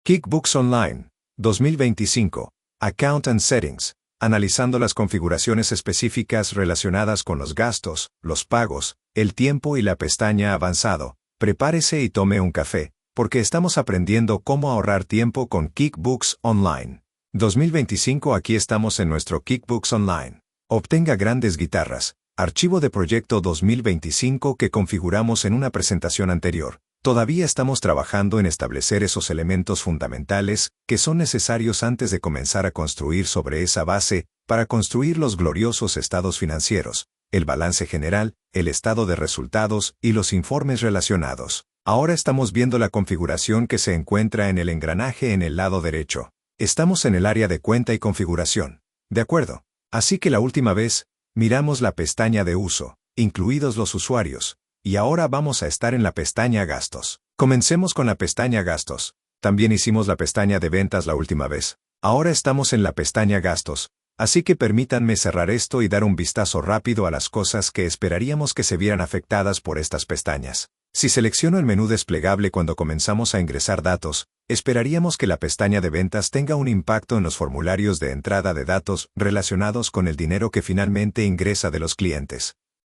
QuickBooks Online, 2025, Account and Settings, analizando las configuraciones específicas relacionadas con los gastos, los pagos, el tiempo y la pestaña Avanzado. Prepárese y tome un café, porque estamos aprendiendo cómo ahorrar tiempo con QuickBooks Online. 2025 Aquí estamos en nuestro QuickBooks Online. Obtenga grandes guitarras, archivo de proyecto 2025 que configuramos en una presentación anterior. Todavía estamos trabajando en establecer esos elementos fundamentales que son necesarios antes de comenzar a construir sobre esa base para construir los gloriosos estados financieros, el balance general, el estado de resultados y los informes relacionados. Ahora estamos viendo la configuración que se encuentra en el engranaje en el lado derecho. Estamos en el área de cuenta y configuración. ¿De acuerdo? Así que la última vez, miramos la pestaña de uso, incluidos los usuarios. Y ahora vamos a estar en la pestaña Gastos. Comencemos con la pestaña Gastos. También hicimos la pestaña de ventas la última vez. Ahora estamos en la pestaña Gastos. Así que permítanme cerrar esto y dar un vistazo rápido a las cosas que esperaríamos que se vieran afectadas por estas pestañas. Si selecciono el menú desplegable cuando comenzamos a ingresar datos, esperaríamos que la pestaña de ventas tenga un impacto en los formularios de entrada de datos relacionados con el dinero que finalmente ingresa de los clientes.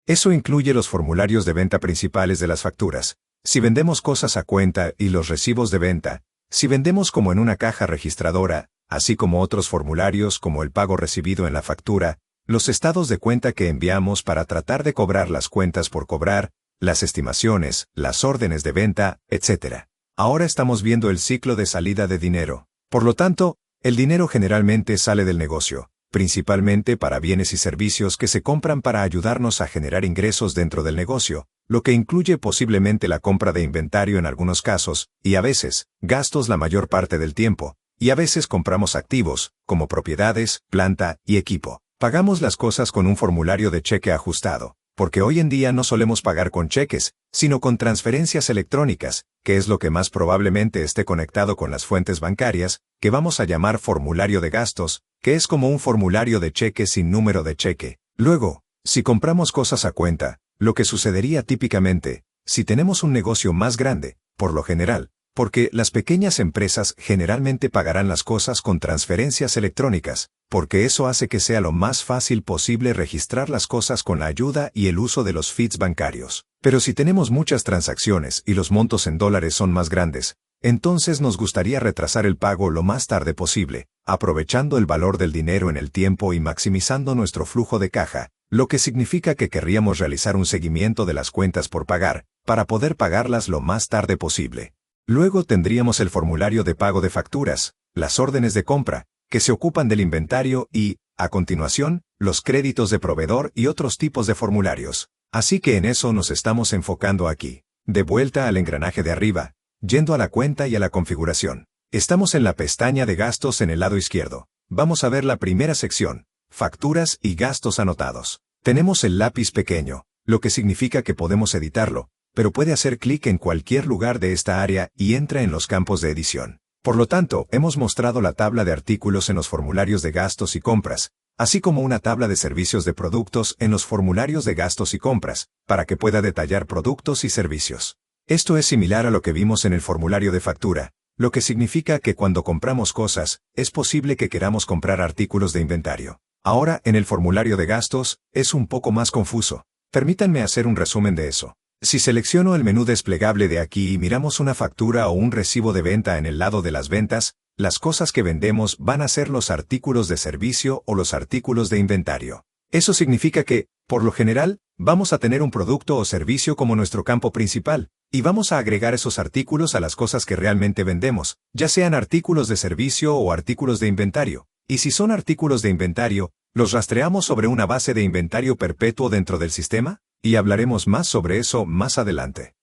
Eso incluye los formularios de venta principales de las facturas, si vendemos cosas a cuenta y los recibos de venta, si vendemos como en una caja registradora, así como otros formularios como el pago recibido en la factura, los estados de cuenta que enviamos para tratar de cobrar las cuentas por cobrar, las estimaciones, las órdenes de venta, etc. Ahora estamos viendo el ciclo de salida de dinero. Por lo tanto, el dinero generalmente sale del negocio, principalmente para bienes y servicios que se compran para ayudarnos a generar ingresos dentro del negocio, lo que incluye posiblemente la compra de inventario en algunos casos, y a veces, gastos la mayor parte del tiempo, y a veces compramos activos, como propiedades, planta y equipo. Pagamos las cosas con un formulario de cheque ajustado, porque hoy en día no solemos pagar con cheques, sino con transferencias electrónicas, que es lo que más probablemente esté conectado con las fuentes bancarias, que vamos a llamar formulario de gastos, que es como un formulario de cheque sin número de cheque. Luego, si compramos cosas a cuenta, lo que sucedería típicamente, si tenemos un negocio más grande, por lo general, porque las pequeñas empresas generalmente pagarán las cosas con transferencias electrónicas, porque eso hace que sea lo más fácil posible registrar las cosas con la ayuda y el uso de los feeds bancarios. Pero si tenemos muchas transacciones y los montos en dólares son más grandes, entonces nos gustaría retrasar el pago lo más tarde posible, aprovechando el valor del dinero en el tiempo y maximizando nuestro flujo de caja, lo que significa que querríamos realizar un seguimiento de las cuentas por pagar, para poder pagarlas lo más tarde posible. Luego tendríamos el formulario de pago de facturas, las órdenes de compra, que se ocupan del inventario y, a continuación, los créditos de proveedor y otros tipos de formularios. Así que en eso nos estamos enfocando aquí. De vuelta al engranaje de arriba, yendo a la cuenta y a la configuración. Estamos en la pestaña de gastos en el lado izquierdo. Vamos a ver la primera sección, facturas y gastos anotados. Tenemos el lápiz pequeño, lo que significa que podemos editarlo, pero puede hacer clic en cualquier lugar de esta área y entra en los campos de edición. Por lo tanto, hemos mostrado la tabla de artículos en los formularios de gastos y compras, así como una tabla de servicios de productos en los formularios de gastos y compras, para que pueda detallar productos y servicios. Esto es similar a lo que vimos en el formulario de factura, lo que significa que cuando compramos cosas, es posible que queramos comprar artículos de inventario. Ahora, en el formulario de gastos, es un poco más confuso. Permítanme hacer un resumen de eso. Si selecciono el menú desplegable de aquí y miramos una factura o un recibo de venta en el lado de las ventas, las cosas que vendemos van a ser los artículos de servicio o los artículos de inventario. Eso significa que, por lo general, vamos a tener un producto o servicio como nuestro campo principal, y vamos a agregar esos artículos a las cosas que realmente vendemos, ya sean artículos de servicio o artículos de inventario. Y si son artículos de inventario, ¿los rastreamos sobre una base de inventario perpetuo dentro del sistema? Y hablaremos más sobre eso más adelante.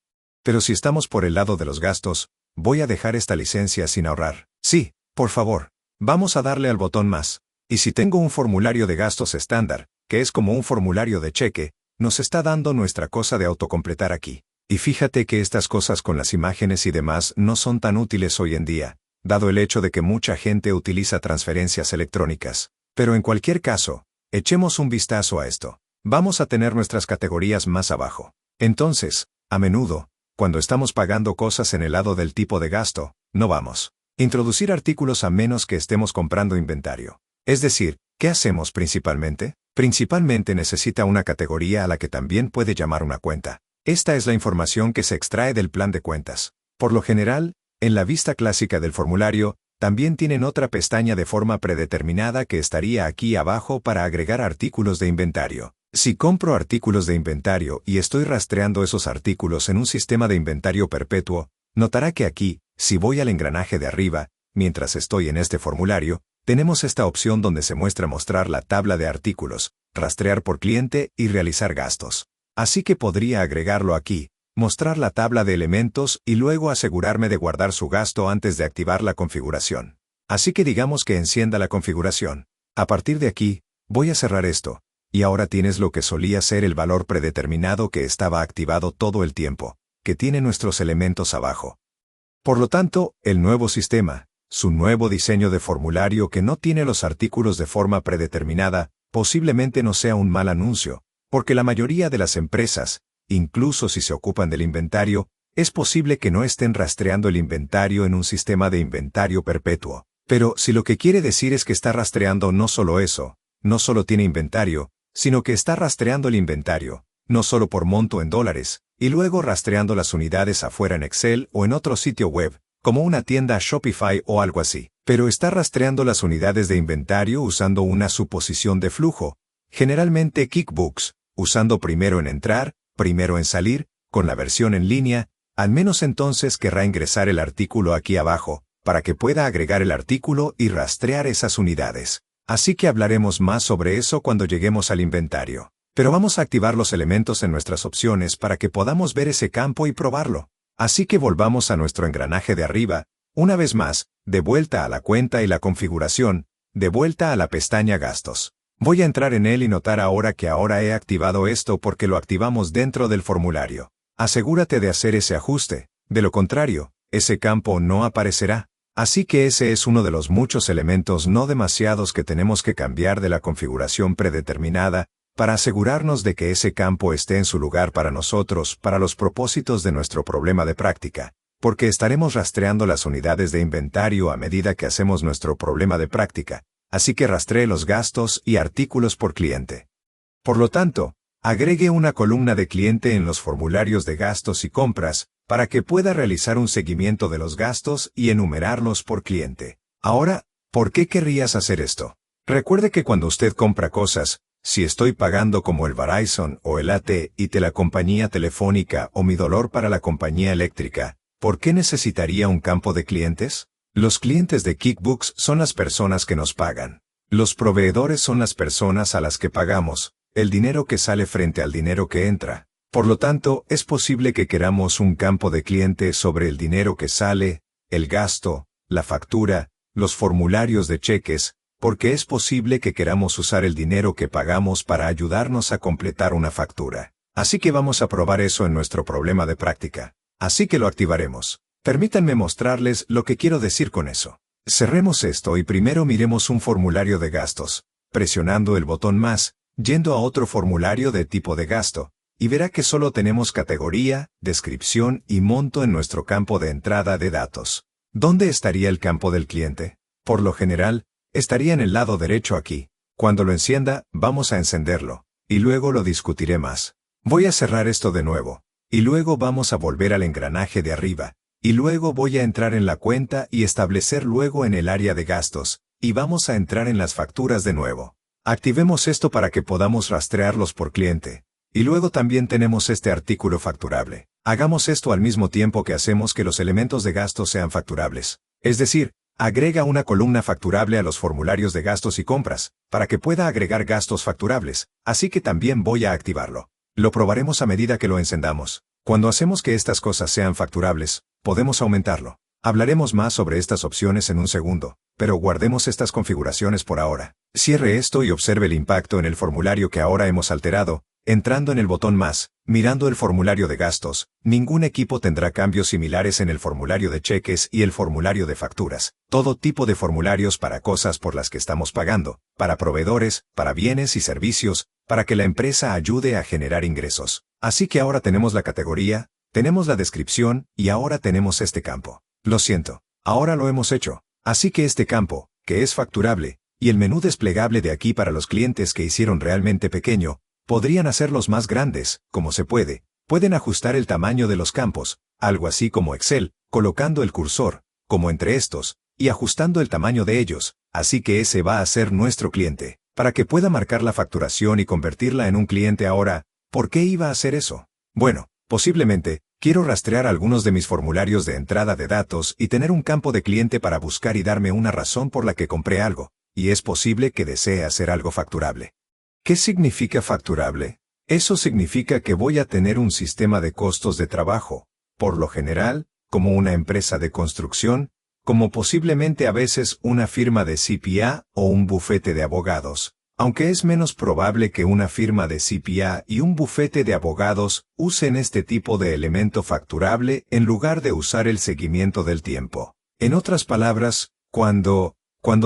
Pero si estamos por el lado de los gastos, voy a dejar esta licencia sin ahorrar. Sí, por favor. Vamos a darle al botón más. Y si tengo un formulario de gastos estándar, que es como un formulario de cheque, nos está dando nuestra cosa de autocompletar aquí. Y fíjate que estas cosas con las imágenes y demás no son tan útiles hoy en día, dado el hecho de que mucha gente utiliza transferencias electrónicas. Pero en cualquier caso, echemos un vistazo a esto. Vamos a tener nuestras categorías más abajo. Entonces, a menudo, cuando estamos pagando cosas en el lado del tipo de gasto, no vamos. Introducir artículos a menos que estemos comprando inventario. Es decir, ¿qué hacemos principalmente? Principalmente necesita una categoría a la que también puede llamar una cuenta. Esta es la información que se extrae del plan de cuentas. Por lo general, en la vista clásica del formulario, también tienen otra pestaña de forma predeterminada que estaría aquí abajo para agregar artículos de inventario. Si compro artículos de inventario y estoy rastreando esos artículos en un sistema de inventario perpetuo, notará que aquí, si voy al engranaje de arriba, mientras estoy en este formulario, tenemos esta opción donde se muestra mostrar la tabla de artículos, rastrear por cliente y realizar gastos. Así que podría agregarlo aquí, mostrar la tabla de elementos y luego asegurarme de guardar su gasto antes de activar la configuración. Así que digamos que encienda la configuración. A partir de aquí, voy a cerrar esto, y ahora tienes lo que solía ser el valor predeterminado que estaba activado todo el tiempo, que tiene nuestros elementos abajo. Por lo tanto, el nuevo sistema, su nuevo diseño de formulario que no tiene los artículos de forma predeterminada, posiblemente no sea un mal anuncio, porque la mayoría de las empresas, incluso si se ocupan del inventario, es posible que no estén rastreando el inventario en un sistema de inventario perpetuo. Pero si lo que quiere decir es que está rastreando no solo eso, no solo tiene inventario, sino que está rastreando el inventario, no solo por monto en dólares, y luego rastreando las unidades afuera en Excel o en otro sitio web, como una tienda Shopify o algo así, pero está rastreando las unidades de inventario usando una suposición de flujo, generalmente QuickBooks, usando primero en entrar, primero en salir, con la versión en línea, al menos entonces querrá ingresar el artículo aquí abajo, para que pueda agregar el artículo y rastrear esas unidades. Así que hablaremos más sobre eso cuando lleguemos al inventario. Pero vamos a activar los elementos en nuestras opciones para que podamos ver ese campo y probarlo. Así que volvamos a nuestro engranaje de arriba, una vez más, de vuelta a la cuenta y la configuración, de vuelta a la pestaña Gastos. Voy a entrar en él y notar ahora que ahora he activado esto porque lo activamos dentro del formulario. Asegúrate de hacer ese ajuste, de lo contrario, ese campo no aparecerá. Así que ese es uno de los muchos elementos no demasiados que tenemos que cambiar de la configuración predeterminada, para asegurarnos de que ese campo esté en su lugar para nosotros, para los propósitos de nuestro problema de práctica, porque estaremos rastreando las unidades de inventario a medida que hacemos nuestro problema de práctica. Así que rastree los gastos y artículos por cliente. Por lo tanto, agregue una columna de cliente en los formularios de gastos y compras, para que pueda realizar un seguimiento de los gastos y enumerarlos por cliente. Ahora, ¿por qué querrías hacer esto? Recuerde que cuando usted compra cosas, si estoy pagando como el Verizon o el AT&T la compañía telefónica o mi dolor para la compañía eléctrica, ¿por qué necesitaría un campo de clientes? Los clientes de QuickBooks son las personas que nos pagan. Los proveedores son las personas a las que pagamos, el dinero que sale frente al dinero que entra. Por lo tanto, es posible que queramos un campo de cliente sobre el dinero que sale, el gasto, la factura, los formularios de cheques, porque es posible que queramos usar el dinero que pagamos para ayudarnos a completar una factura. Así que vamos a probar eso en nuestro problema de práctica. Así que lo activaremos. Permítanme mostrarles lo que quiero decir con eso. Cerremos esto y primero miremos un formulario de gastos, presionando el botón más, yendo a otro formulario de tipo de gasto, y verá que solo tenemos categoría, descripción y monto en nuestro campo de entrada de datos. ¿Dónde estaría el campo del cliente? Por lo general, estaría en el lado derecho aquí. Cuando lo encienda, vamos a encenderlo, y luego lo discutiré más. Voy a cerrar esto de nuevo, y luego vamos a volver al engranaje de arriba. Y luego voy a entrar en la cuenta y establecer luego en el área de gastos, y vamos a entrar en las facturas de nuevo. Activemos esto para que podamos rastrearlos por cliente. Y luego también tenemos este artículo facturable. Hagamos esto al mismo tiempo que hacemos que los elementos de gastos sean facturables. Es decir, agrega una columna facturable a los formularios de gastos y compras, para que pueda agregar gastos facturables, así que también voy a activarlo. Lo probaremos a medida que lo encendamos. Cuando hacemos que estas cosas sean facturables, podemos aumentarlo. Hablaremos más sobre estas opciones en un segundo, pero guardemos estas configuraciones por ahora. Cierre esto y observe el impacto en el formulario que ahora hemos alterado, entrando en el botón más, mirando el formulario de gastos. Ningún equipo tendrá cambios similares en el formulario de cheques y el formulario de facturas. Todo tipo de formularios para cosas por las que estamos pagando, para proveedores, para bienes y servicios, para que la empresa ayude a generar ingresos. Así que ahora tenemos la categoría, tenemos la descripción y ahora tenemos este campo. Lo siento. Ahora lo hemos hecho. Así que este campo, que es facturable, y el menú desplegable de aquí para los clientes que hicieron realmente pequeño, podrían hacerlos más grandes, como se puede. Pueden ajustar el tamaño de los campos, algo así como Excel, colocando el cursor, como entre estos, y ajustando el tamaño de ellos, así que ese va a ser nuestro cliente. Para que pueda marcar la facturación y convertirla en un cliente ahora, ¿por qué iba a hacer eso? Bueno, posiblemente, quiero rastrear algunos de mis formularios de entrada de datos y tener un campo de cliente para buscar y darme una razón por la que compré algo, y es posible que desee hacer algo facturable. ¿Qué significa facturable? Eso significa que voy a tener un sistema de costos de trabajo, por lo general, como una empresa de construcción, como posiblemente a veces una firma de CPA o un bufete de abogados, aunque es menos probable que una firma de CPA y un bufete de abogados usen este tipo de elemento facturable en lugar de usar el seguimiento del tiempo. En otras palabras, cuando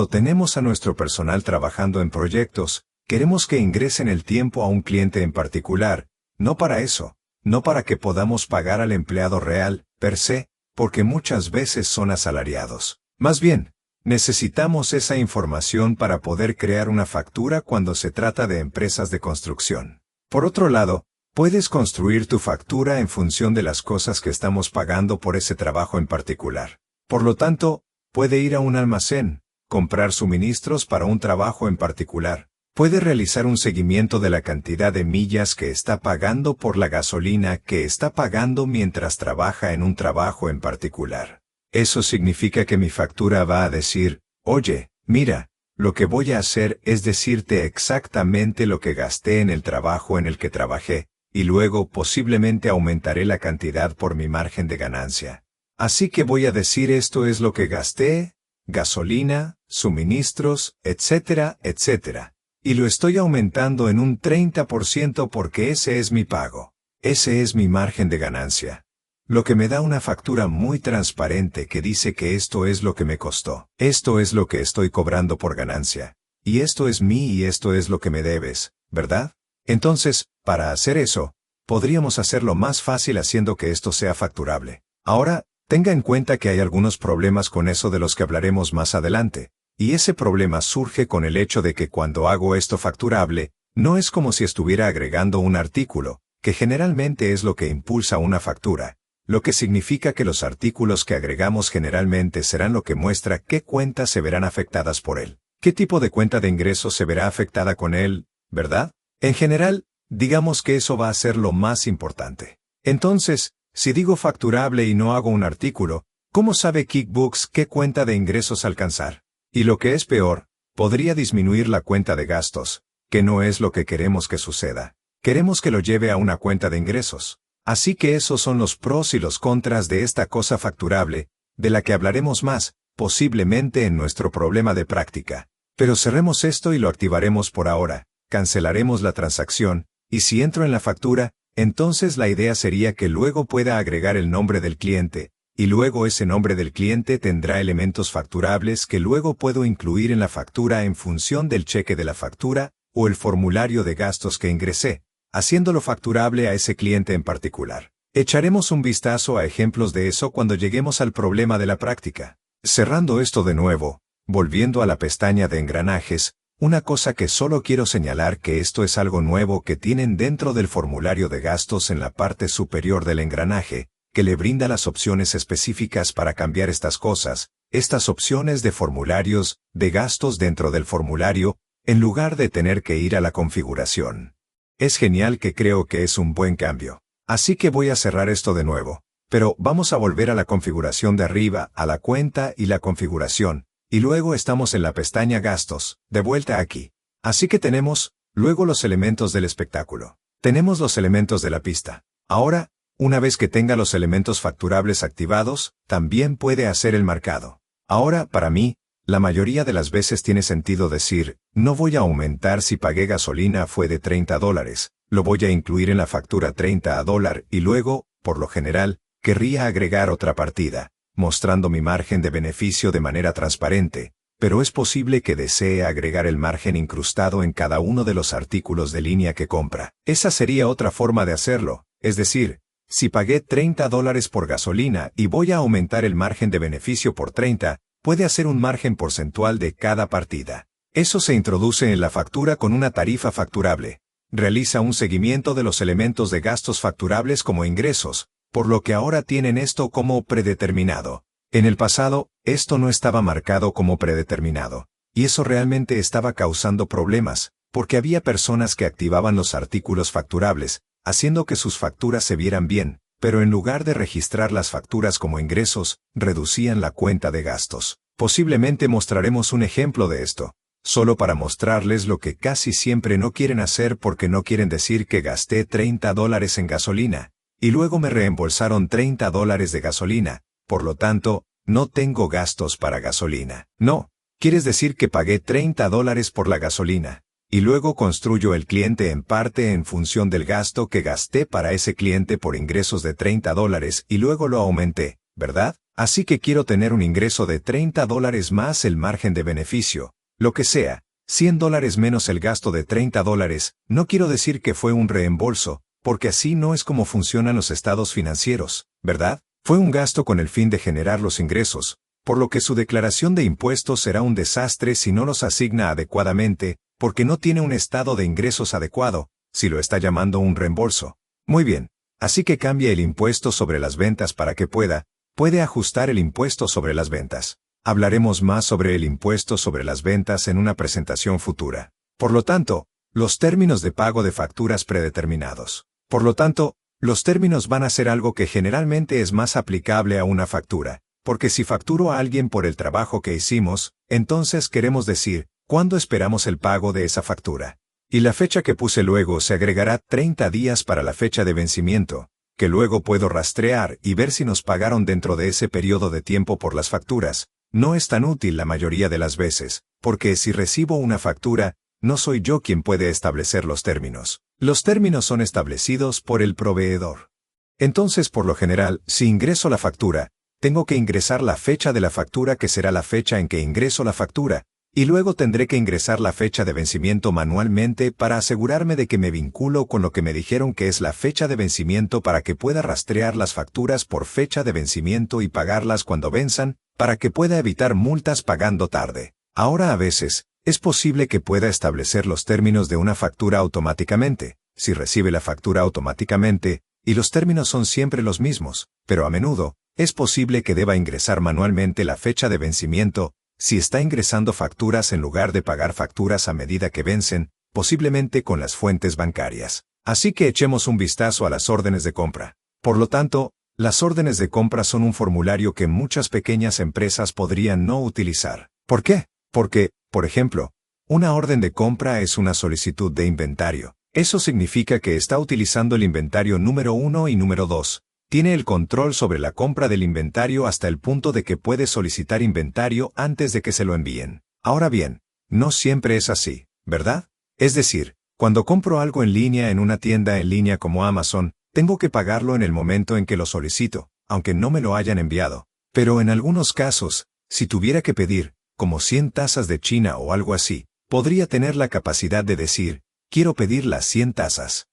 tenemos a nuestro personal trabajando en proyectos, queremos que ingresen el tiempo a un cliente en particular, no para eso, no para que podamos pagar al empleado real, per se, porque muchas veces son asalariados. Más bien, necesitamos esa información para poder crear una factura cuando se trata de empresas de construcción. Por otro lado, puedes construir tu factura en función de las cosas que estamos pagando por ese trabajo en particular. Por lo tanto, puede ir a un almacén, comprar suministros para un trabajo en particular. Puede realizar un seguimiento de la cantidad de millas que está pagando por la gasolina que está pagando mientras trabaja en un trabajo en particular. Eso significa que mi factura va a decir, oye, mira, lo que voy a hacer es decirte exactamente lo que gasté en el trabajo en el que trabajé, y luego posiblemente aumentaré la cantidad por mi margen de ganancia. Así que voy a decir esto es lo que gasté, gasolina, suministros, etcétera, etcétera. Y lo estoy aumentando en un 30% porque ese es mi pago. Ese es mi margen de ganancia. Lo que me da una factura muy transparente que dice que esto es lo que me costó. Esto es lo que estoy cobrando por ganancia. Y esto es y esto es lo que me debes, ¿verdad? Entonces, para hacer eso, podríamos hacerlo más fácil haciendo que esto sea facturable. Ahora, tenga en cuenta que hay algunos problemas con eso de los que hablaremos más adelante. Y ese problema surge con el hecho de que cuando hago esto facturable, no es como si estuviera agregando un artículo, que generalmente es lo que impulsa una factura, lo que significa que los artículos que agregamos generalmente serán lo que muestra qué cuentas se verán afectadas por él. ¿Qué tipo de cuenta de ingresos se verá afectada con él, verdad? En general, digamos que eso va a ser lo más importante. Entonces, si digo facturable y no hago un artículo, ¿cómo sabe QuickBooks qué cuenta de ingresos alcanzar? Y lo que es peor, podría disminuir la cuenta de gastos, que no es lo que queremos que suceda. Queremos que lo lleve a una cuenta de ingresos. Así que esos son los pros y los contras de esta cosa facturable, de la que hablaremos más, posiblemente en nuestro problema de práctica. Pero cerremos esto y lo activaremos por ahora, cancelaremos la transacción, y si entro en la factura, entonces la idea sería que luego pueda agregar el nombre del cliente, y luego ese nombre del cliente tendrá elementos facturables que luego puedo incluir en la factura en función del cheque de la factura o el formulario de gastos que ingresé, haciéndolo facturable a ese cliente en particular. Echaremos un vistazo a ejemplos de eso cuando lleguemos al problema de la práctica. Cerrando esto de nuevo, volviendo a la pestaña de engranajes, una cosa que solo quiero señalar que esto es algo nuevo que tienen dentro del formulario de gastos en la parte superior del engranaje, que le brinda las opciones específicas para cambiar estas cosas, estas opciones de formularios, de gastos dentro del formulario, en lugar de tener que ir a la configuración. Es genial que creo que es un buen cambio. Así que voy a cerrar esto de nuevo, pero vamos a volver a la configuración de arriba, a la cuenta y la configuración, y luego estamos en la pestaña Gastos, de vuelta aquí. Así que tenemos, luego los elementos del espectáculo. Tenemos los elementos de la pista. Ahora, una vez que tenga los elementos facturables activados, también puede hacer el marcado. Ahora, para mí, la mayoría de las veces tiene sentido decir, no voy a aumentar si pagué gasolina fue de $30, lo voy a incluir en la factura $30 y luego, por lo general, querría agregar otra partida, mostrando mi margen de beneficio de manera transparente, pero es posible que desee agregar el margen incrustado en cada uno de los artículos de línea que compra. Esa sería otra forma de hacerlo, es decir, Si pagué $30 por gasolina y voy a aumentar el margen de beneficio por 30, puede hacer un margen porcentual de cada partida. Eso se introduce en la factura con una tarifa facturable. Realiza un seguimiento de los elementos de gastos facturables como ingresos, por lo que ahora tienen esto como predeterminado. En el pasado, esto no estaba marcado como predeterminado, y eso realmente estaba causando problemas, porque había personas que activaban los artículos facturables, haciendo que sus facturas se vieran bien, pero en lugar de registrar las facturas como ingresos, reducían la cuenta de gastos. Posiblemente mostraremos un ejemplo de esto, solo para mostrarles lo que casi siempre no quieren hacer porque no quieren decir que gasté $30 en gasolina, y luego me reembolsaron $30 de gasolina, por lo tanto, no tengo gastos para gasolina. No, quieres decir que pagué $30 por la gasolina, y luego construyo el cliente en parte en función del gasto que gasté para ese cliente por ingresos de $30 y luego lo aumenté, ¿verdad? Así que quiero tener un ingreso de $30 más el margen de beneficio, lo que sea, $100 menos el gasto de $30, no quiero decir que fue un reembolso, porque así no es como funcionan los estados financieros, ¿verdad? Fue un gasto con el fin de generar los ingresos, por lo que su declaración de impuestos será un desastre si no los asigna adecuadamente, porque no tiene un estado de ingresos adecuado, si lo está llamando un reembolso. Muy bien, así que cambia el impuesto sobre las ventas para que puede ajustar el impuesto sobre las ventas. Hablaremos más sobre el impuesto sobre las ventas en una presentación futura. Por lo tanto, los términos de pago de facturas predeterminados. Por lo tanto, los términos van a ser algo que generalmente es más aplicable a una factura, porque si facturo a alguien por el trabajo que hicimos, entonces queremos decir, ¿cuándo esperamos el pago de esa factura? Y la fecha que puse luego se agregará 30 días para la fecha de vencimiento, que luego puedo rastrear y ver si nos pagaron dentro de ese periodo de tiempo por las facturas. No es tan útil la mayoría de las veces, porque si recibo una factura, no soy yo quien puede establecer los términos. Los términos son establecidos por el proveedor. Entonces, por lo general, si ingreso la factura, tengo que ingresar la fecha de la factura que será la fecha en que ingreso la factura, y luego tendré que ingresar la fecha de vencimiento manualmente para asegurarme de que me vinculo con lo que me dijeron que es la fecha de vencimiento para que pueda rastrear las facturas por fecha de vencimiento y pagarlas cuando venzan, para que pueda evitar multas pagando tarde. Ahora a veces, es posible que pueda establecer los términos de una factura automáticamente, si recibe la factura automáticamente, y los términos son siempre los mismos, pero a menudo, es posible que deba ingresar manualmente la fecha de vencimiento, si está ingresando facturas en lugar de pagar facturas a medida que vencen, posiblemente con las fuentes bancarias. Así que echemos un vistazo a las órdenes de compra. Por lo tanto, las órdenes de compra son un formulario que muchas pequeñas empresas podrían no utilizar. ¿Por qué? Porque, por ejemplo, una orden de compra es una solicitud de inventario. Eso significa que está utilizando el inventario número 1 y número 2. Tiene el control sobre la compra del inventario hasta el punto de que puede solicitar inventario antes de que se lo envíen. Ahora bien, no siempre es así, ¿verdad? Es decir, cuando compro algo en línea en una tienda en línea como Amazon, tengo que pagarlo en el momento en que lo solicito, aunque no me lo hayan enviado. Pero en algunos casos, si tuviera que pedir, como 100 tazas de China o algo así, podría tener la capacidad de decir, quiero pedir las 100 tazas.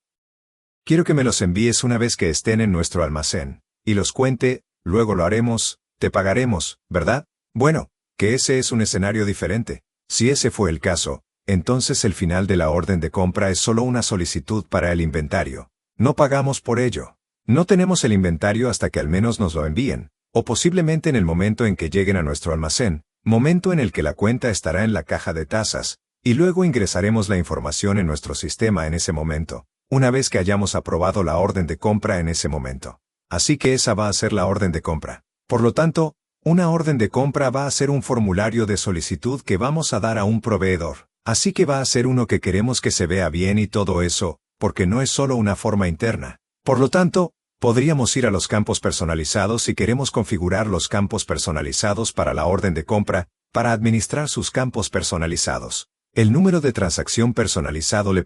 Quiero que me los envíes una vez que estén en nuestro almacén, y los cuente, luego lo haremos, te pagaremos, ¿verdad? Bueno, que ese es un escenario diferente. Si ese fue el caso, entonces el final de la orden de compra es solo una solicitud para el inventario. No pagamos por ello. No tenemos el inventario hasta que al menos nos lo envíen, o posiblemente en el momento en que lleguen a nuestro almacén, momento en el que la cuenta estará en la caja de tazas, y luego ingresaremos la información en nuestro sistema en ese momento, una vez que hayamos aprobado la orden de compra en ese momento. Así que esa va a ser la orden de compra. Por lo tanto, una orden de compra va a ser un formulario de solicitud que vamos a dar a un proveedor. Así que va a ser uno que queremos que se vea bien y todo eso, porque no es solo una forma interna. Por lo tanto, podríamos ir a los campos personalizados si queremos configurar los campos personalizados para la orden de compra, para administrar sus campos personalizados. El número de transacción personalizado le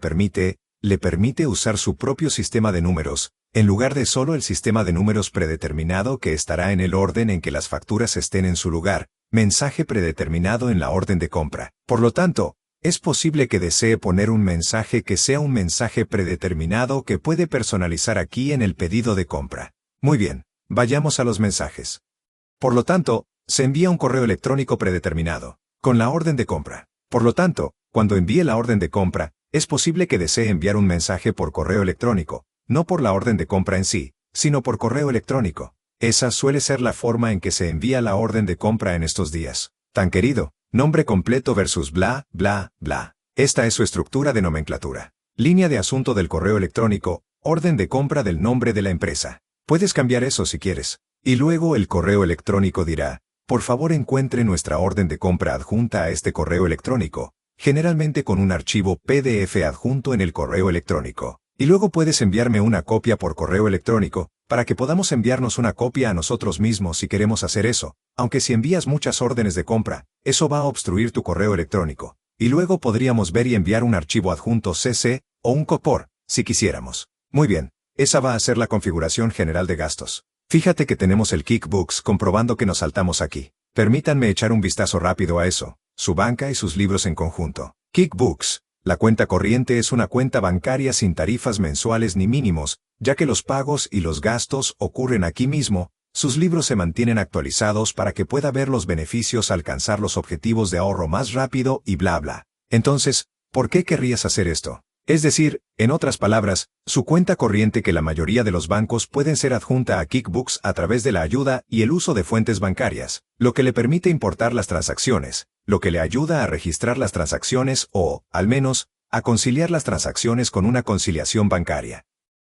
permite usar su propio sistema de números, en lugar de solo el sistema de números predeterminado que estará en el orden en que las facturas estén en su lugar, mensaje predeterminado en la orden de compra. Por lo tanto, Es posible que desee poner un mensaje que sea un mensaje predeterminado que puede personalizar aquí en el pedido de compra. Muy bien, vayamos a los mensajes. Por lo tanto, se envía un correo electrónico predeterminado, con la orden de compra. Por lo tanto, cuando envíe la orden de compra, es posible que desee enviar un mensaje por correo electrónico, no por la orden de compra en sí, sino por correo electrónico. Esa suele ser la forma en que se envía la orden de compra en estos días. Tan querido, nombre completo versus bla, bla, bla. Esta es su estructura de nomenclatura. Línea de asunto del correo electrónico, orden de compra del nombre de la empresa. Puedes cambiar eso si quieres. Y luego el correo electrónico dirá, por favor encuentre nuestra orden de compra adjunta a este correo electrónico, generalmente con un archivo PDF adjunto en el correo electrónico. Y luego puedes enviarme una copia por correo electrónico, para que podamos enviarnos una copia a nosotros mismos si queremos hacer eso, aunque si envías muchas órdenes de compra, eso va a obstruir tu correo electrónico. Y luego podríamos ver y enviar un archivo adjunto CC, o un COPOR, si quisiéramos. Muy bien, esa va a ser la configuración general de gastos. Fíjate que tenemos el QuickBooks comprobando que nos saltamos aquí. Permítanme echar un vistazo rápido a eso, su banca y sus libros en conjunto. QuickBooks. La cuenta corriente es una cuenta bancaria sin tarifas mensuales ni mínimos, ya que los pagos y los gastos ocurren aquí mismo, sus libros se mantienen actualizados para que pueda ver los beneficios, alcanzar los objetivos de ahorro más rápido y bla bla. Entonces, ¿por qué querrías hacer esto? Es decir, en otras palabras, su cuenta corriente que la mayoría de los bancos pueden ser adjunta a QuickBooks a través de la ayuda y el uso de fuentes bancarias, lo que le permite importar las transacciones, lo que le ayuda a registrar las transacciones o, al menos, a conciliar las transacciones con una conciliación bancaria.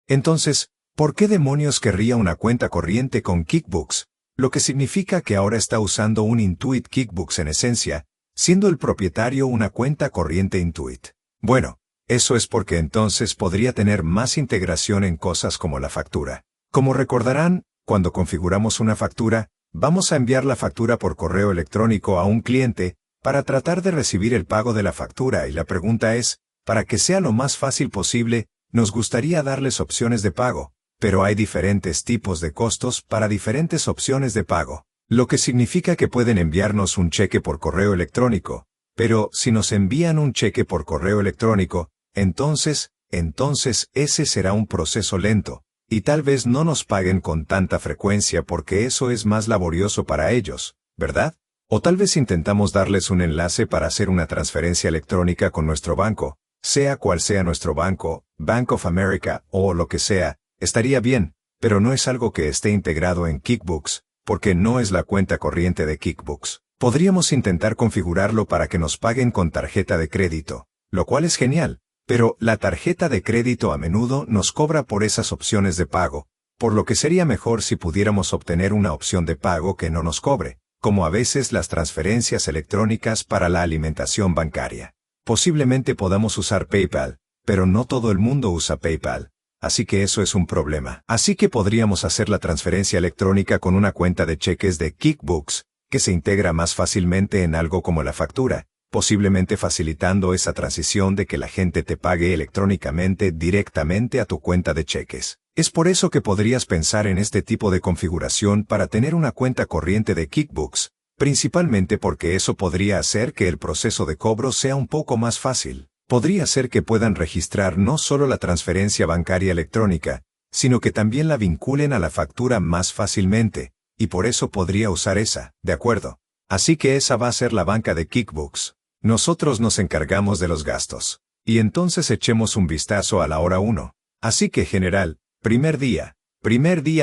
Entonces, ¿por qué demonios querría una cuenta corriente con QuickBooks? Lo que significa que ahora está usando un Intuit QuickBooks en esencia, siendo el propietario una cuenta corriente Intuit. Bueno, eso es porque entonces podría tener más integración en cosas como la factura. Como recordarán, cuando configuramos una factura, vamos a enviar la factura por correo electrónico a un cliente para tratar de recibir el pago de la factura y la pregunta es, para que sea lo más fácil posible, nos gustaría darles opciones de pago, pero hay diferentes tipos de costos para diferentes opciones de pago, lo que significa que pueden enviarnos un cheque por correo electrónico, pero si nos envían un cheque por correo electrónico, entonces ese será un proceso lento, y tal vez no nos paguen con tanta frecuencia porque eso es más laborioso para ellos, ¿verdad? O tal vez intentamos darles un enlace para hacer una transferencia electrónica con nuestro banco, sea cual sea nuestro banco, Bank of America o lo que sea, estaría bien, pero no es algo que esté integrado en QuickBooks, porque no es la cuenta corriente de QuickBooks. Podríamos intentar configurarlo para que nos paguen con tarjeta de crédito, lo cual es genial, pero la tarjeta de crédito a menudo nos cobra por esas opciones de pago, por lo que sería mejor si pudiéramos obtener una opción de pago que no nos cobre, como a veces las transferencias electrónicas para la alimentación bancaria. Posiblemente podamos usar PayPal, pero no todo el mundo usa PayPal, así que eso es un problema. Así que podríamos hacer la transferencia electrónica con una cuenta de cheques de QuickBooks, que se integra más fácilmente en algo como la factura, posiblemente facilitando esa transición de que la gente te pague electrónicamente directamente a tu cuenta de cheques. Es por eso que podrías pensar en este tipo de configuración para tener una cuenta corriente de QuickBooks, principalmente porque eso podría hacer que el proceso de cobro sea un poco más fácil. Podría ser que puedan registrar no solo la transferencia bancaria electrónica, sino que también la vinculen a la factura más fácilmente, y por eso podría usar esa, ¿de acuerdo? Así que esa va a ser la banca de QuickBooks. Nosotros nos encargamos de los gastos. Y entonces echemos un vistazo a la hora 1. Así que general, primer día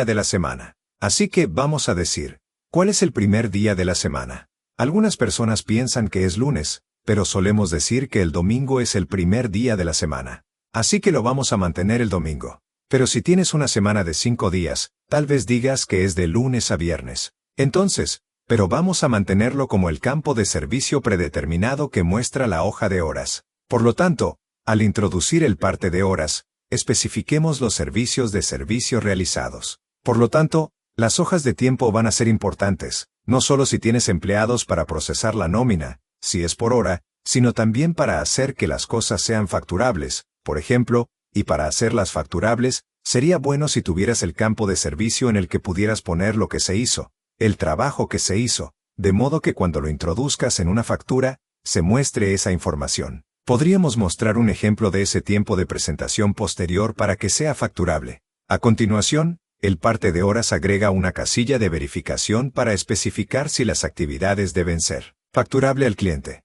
de la semana. Así que vamos a decir, ¿cuál es el primer día de la semana? Algunas personas piensan que es lunes, pero solemos decir que el domingo es el primer día de la semana. Así que lo vamos a mantener el domingo. Pero si tienes una semana de 5 días, tal vez digas que es de lunes a viernes. Entonces, pero vamos a mantenerlo como el campo de servicio predeterminado que muestra la hoja de horas. Por lo tanto, al introducir el parte de horas, especifiquemos los servicios de servicio realizados. Por lo tanto, las hojas de tiempo van a ser importantes, no solo si tienes empleados para procesar la nómina, si es por hora, sino también para hacer que las cosas sean facturables, por ejemplo, y para hacerlas facturables, sería bueno si tuvieras el campo de servicio en el que pudieras poner lo que se hizo, el trabajo que se hizo, de modo que cuando lo introduzcas en una factura, se muestre esa información. Podríamos mostrar un ejemplo de ese tiempo de presentación posterior para que sea facturable. A continuación, el parte de horas agrega una casilla de verificación para especificar si las actividades deben ser facturable al cliente.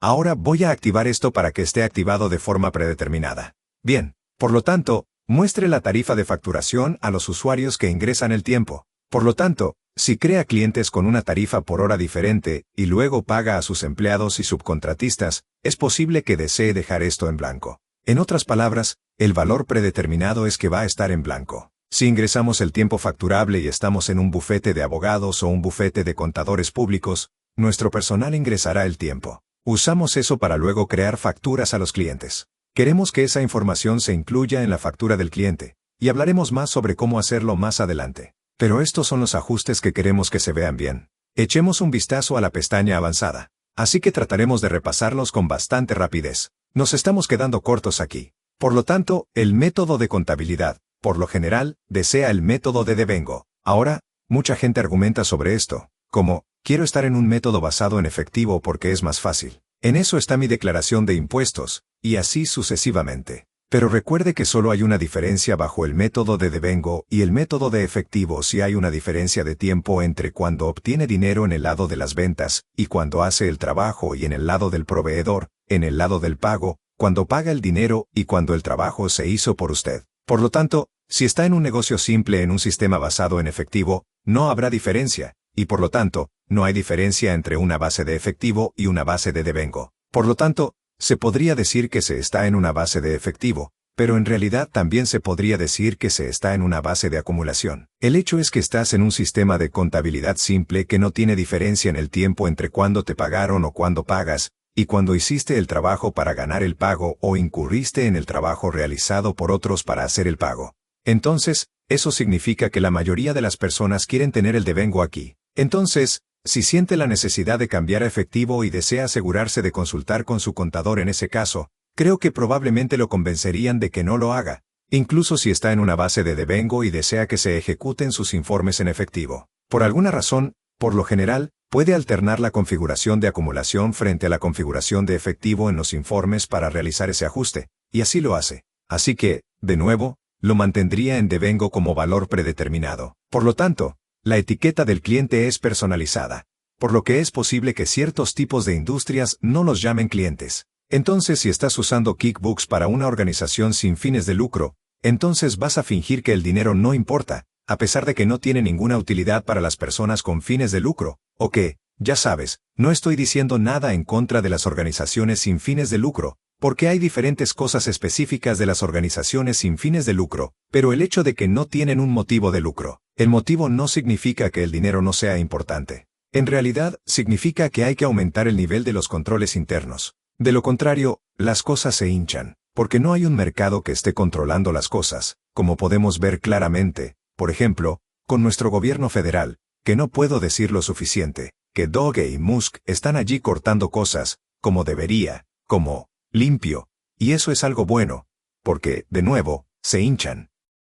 Ahora voy a activar esto para que esté activado de forma predeterminada. Bien, por lo tanto, muestre la tarifa de facturación a los usuarios que ingresan el tiempo. Por lo tanto, si crea clientes con una tarifa por hora diferente y luego paga a sus empleados y subcontratistas, es posible que desee dejar esto en blanco. En otras palabras, el valor predeterminado es que va a estar en blanco. Si ingresamos el tiempo facturable y estamos en un bufete de abogados o un bufete de contadores públicos, nuestro personal ingresará el tiempo. Usamos eso para luego crear facturas a los clientes. Queremos que esa información se incluya en la factura del cliente, y hablaremos más sobre cómo hacerlo más adelante. Pero estos son los ajustes que queremos que se vean bien. Echemos un vistazo a la pestaña avanzada. Así que trataremos de repasarlos con bastante rapidez. Nos estamos quedando cortos aquí. Por lo tanto, el método de contabilidad, por lo general, desea el método de devengo. Ahora, mucha gente argumenta sobre esto, como, quiero estar en un método basado en efectivo porque es más fácil. En eso está mi declaración de impuestos, y así sucesivamente. Pero recuerde que solo hay una diferencia bajo el método de devengo y el método de efectivo si hay una diferencia de tiempo entre cuando obtiene dinero en el lado de las ventas y cuando hace el trabajo y en el lado del proveedor, en el lado del pago, cuando paga el dinero y cuando el trabajo se hizo por usted. Por lo tanto, si está en un negocio simple en un sistema basado en efectivo, no habrá diferencia, y por lo tanto, no hay diferencia entre una base de efectivo y una base de devengo. Por lo tanto, se podría decir que se está en una base de efectivo, pero en realidad también se podría decir que se está en una base de acumulación. El hecho es que estás en un sistema de contabilidad simple que no tiene diferencia en el tiempo entre cuándo te pagaron o cuándo pagas, y cuando hiciste el trabajo para ganar el pago o incurriste en el trabajo realizado por otros para hacer el pago. Entonces, eso significa que la mayoría de las personas quieren tener el devengo aquí. Entonces, si siente la necesidad de cambiar a efectivo y desea asegurarse de consultar con su contador en ese caso, creo que probablemente lo convencerían de que no lo haga, incluso si está en una base de devengo y desea que se ejecuten sus informes en efectivo. Por alguna razón, por lo general, puede alternar la configuración de acumulación frente a la configuración de efectivo en los informes para realizar ese ajuste, y así lo hace. Así que, de nuevo, lo mantendría en devengo como valor predeterminado. Por lo tanto, la etiqueta del cliente es personalizada, por lo que es posible que ciertos tipos de industrias no los llamen clientes. Entonces, si estás usando QuickBooks para una organización sin fines de lucro, entonces vas a fingir que el dinero no importa, a pesar de que no tiene ninguna utilidad para las personas con fines de lucro, o que, ya sabes, no estoy diciendo nada en contra de las organizaciones sin fines de lucro, porque hay diferentes cosas específicas de las organizaciones sin fines de lucro, pero el hecho de que no tienen un motivo de lucro, el motivo no significa que el dinero no sea importante. En realidad, significa que hay que aumentar el nivel de los controles internos. De lo contrario, las cosas se hinchan, porque no hay un mercado que esté controlando las cosas, como podemos ver claramente, por ejemplo, con nuestro gobierno federal, que no puedo decir lo suficiente, que Doge y Musk están allí cortando cosas, como debería, como limpio, y eso es algo bueno, porque, de nuevo, se hinchan.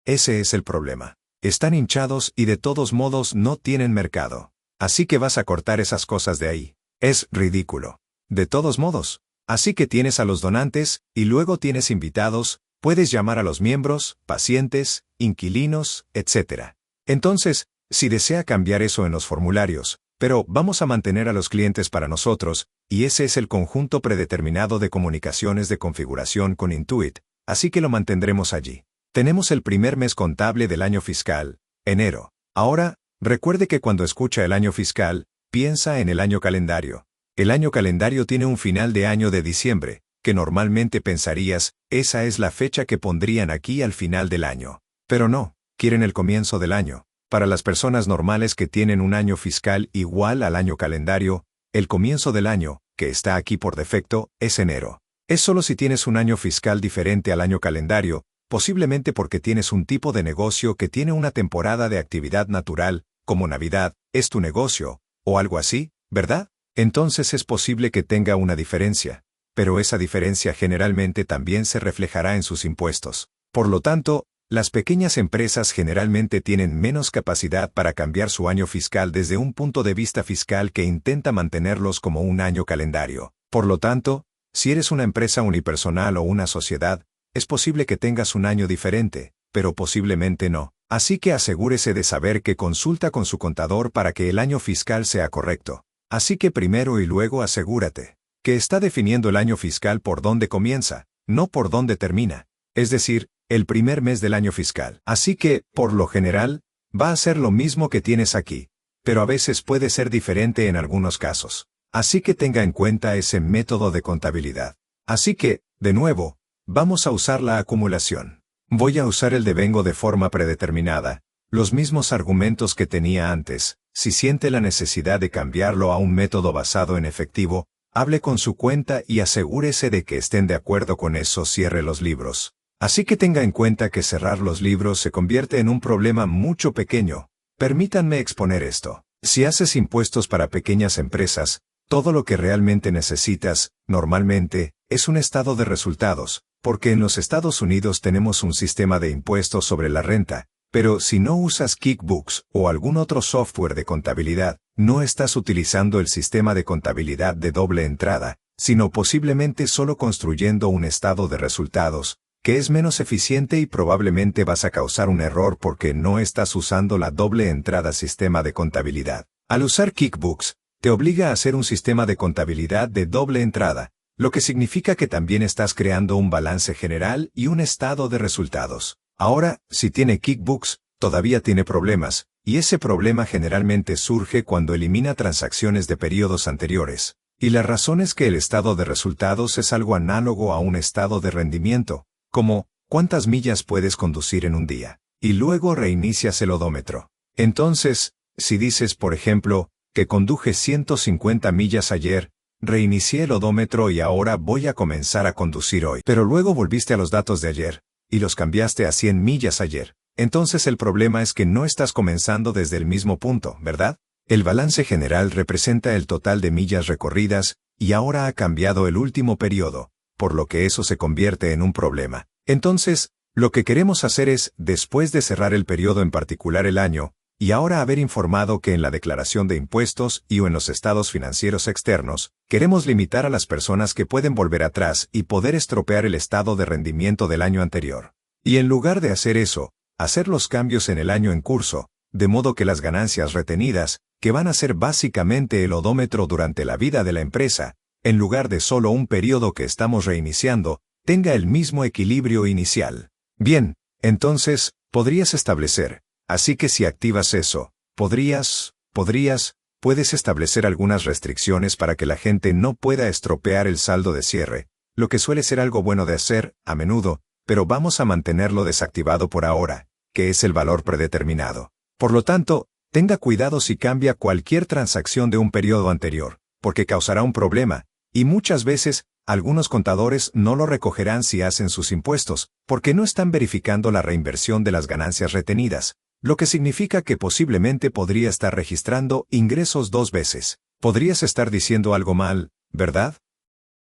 Ese es el problema. Están hinchados y de todos modos no tienen mercado. Así que vas a cortar esas cosas de ahí. Es ridículo. De todos modos. Así que tienes a los donantes, y luego tienes invitados, puedes llamar a los miembros, pacientes, inquilinos, etc. Entonces, si desea cambiar eso en los formularios, pero vamos a mantener a los clientes para nosotros, y ese es el conjunto predeterminado de comunicaciones de configuración con Intuit, así que lo mantendremos allí. Tenemos el primer mes contable del año fiscal, enero. Ahora, recuerde que cuando escucha el año fiscal, piensa en el año calendario. El año calendario tiene un final de año de diciembre, que normalmente pensarías, esa es la fecha que pondrían aquí al final del año. Pero no, quieren el comienzo del año. Para las personas normales que tienen un año fiscal igual al año calendario, el comienzo del año, que está aquí por defecto, es enero. Es solo si tienes un año fiscal diferente al año calendario, posiblemente porque tienes un tipo de negocio que tiene una temporada de actividad natural, como Navidad, es tu negocio, o algo así, ¿verdad? Entonces es posible que tenga una diferencia, pero esa diferencia generalmente también se reflejará en sus impuestos. Por lo tanto, las pequeñas empresas generalmente tienen menos capacidad para cambiar su año fiscal desde un punto de vista fiscal que intenta mantenerlos como un año calendario. Por lo tanto, si eres una empresa unipersonal o una sociedad, es posible que tengas un año diferente, pero posiblemente no. Así que asegúrese de saber que consulta con su contador para que el año fiscal sea correcto. Así que primero y luego asegúrate que está definiendo el año fiscal por dónde comienza, no por dónde termina. Es decir, el primer mes del año fiscal. Así que, por lo general, va a ser lo mismo que tienes aquí, pero a veces puede ser diferente en algunos casos. Así que tenga en cuenta ese método de contabilidad. Así que, de nuevo, vamos a usar la acumulación. Voy a usar el devengo de forma predeterminada, los mismos argumentos que tenía antes. Si siente la necesidad de cambiarlo a un método basado en efectivo, hable con su cuenta y asegúrese de que estén de acuerdo con eso. Cierre los libros. Así que tenga en cuenta que cerrar los libros se convierte en un problema mucho pequeño. Permítanme exponer esto. Si haces impuestos para pequeñas empresas, todo lo que realmente necesitas, normalmente, es un estado de resultados, porque en los Estados Unidos tenemos un sistema de impuestos sobre la renta, pero si no usas QuickBooks o algún otro software de contabilidad, no estás utilizando el sistema de contabilidad de doble entrada, sino posiblemente solo construyendo un estado de resultados, que es menos eficiente y probablemente vas a causar un error porque no estás usando la doble entrada sistema de contabilidad. Al usar QuickBooks, te obliga a hacer un sistema de contabilidad de doble entrada, lo que significa que también estás creando un balance general y un estado de resultados. Ahora, si tiene QuickBooks, todavía tiene problemas, y ese problema generalmente surge cuando elimina transacciones de periodos anteriores. Y la razón es que el estado de resultados es algo análogo a un estado de rendimiento, como cuántas millas puedes conducir en un día, y luego reinicias el odómetro. Entonces, si dices, por ejemplo, que conduje 150 millas ayer, reinicié el odómetro y ahora voy a comenzar a conducir hoy. Pero luego volviste a los datos de ayer, y los cambiaste a 100 millas ayer. Entonces el problema es que no estás comenzando desde el mismo punto, ¿verdad? El balance general representa el total de millas recorridas, y ahora ha cambiado el último periodo, por lo que eso se convierte en un problema. Entonces, lo que queremos hacer es, después de cerrar el periodo en particular el año, y ahora haber informado que en la declaración de impuestos y o en los estados financieros externos, queremos limitar a las personas que pueden volver atrás y poder estropear el estado de rendimiento del año anterior. Y en lugar de hacer eso, hacer los cambios en el año en curso, de modo que las ganancias retenidas, que van a ser básicamente el odómetro durante la vida de la empresa, en lugar de solo un periodo que estamos reiniciando, tenga el mismo equilibrio inicial. Bien, entonces, podrías establecer. Así que si activas eso, puedes establecer algunas restricciones para que la gente no pueda estropear el saldo de cierre, lo que suele ser algo bueno de hacer, a menudo, pero vamos a mantenerlo desactivado por ahora, que es el valor predeterminado. Por lo tanto, tenga cuidado si cambia cualquier transacción de un periodo anterior, porque causará un problema, y muchas veces, algunos contadores no lo recogerán si hacen sus impuestos, porque no están verificando la reinversión de las ganancias retenidas. Lo que significa que posiblemente podría estar registrando ingresos 2 veces. Podrías estar diciendo algo mal, ¿verdad?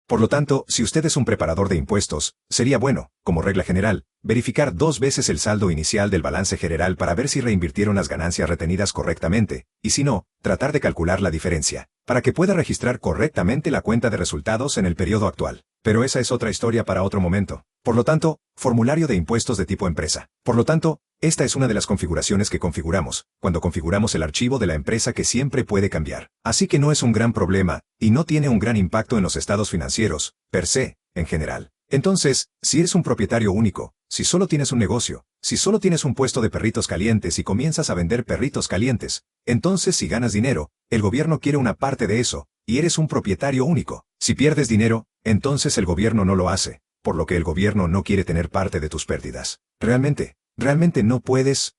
Por lo tanto, si usted es un preparador de impuestos, sería bueno, como regla general, verificar 2 veces el saldo inicial del balance general para ver si reinvirtieron las ganancias retenidas correctamente, y si no, tratar de calcular la diferencia, para que pueda registrar correctamente la cuenta de resultados en el periodo actual. Pero esa es otra historia para otro momento. Por lo tanto, formulario de impuestos de tipo empresa. Por lo tanto, esta es una de las configuraciones que configuramos, cuando configuramos el archivo de la empresa que siempre puede cambiar. Así que no es un gran problema, y no tiene un gran impacto en los estados financieros, per se, en general. Entonces, si eres un propietario único, si solo tienes un negocio, si solo tienes un puesto de perritos calientes y comienzas a vender perritos calientes, entonces si ganas dinero, el gobierno quiere una parte de eso, y eres un propietario único. Si pierdes dinero, entonces el gobierno no lo hace, por lo que el gobierno no quiere tener parte de tus pérdidas. Realmente no puedes,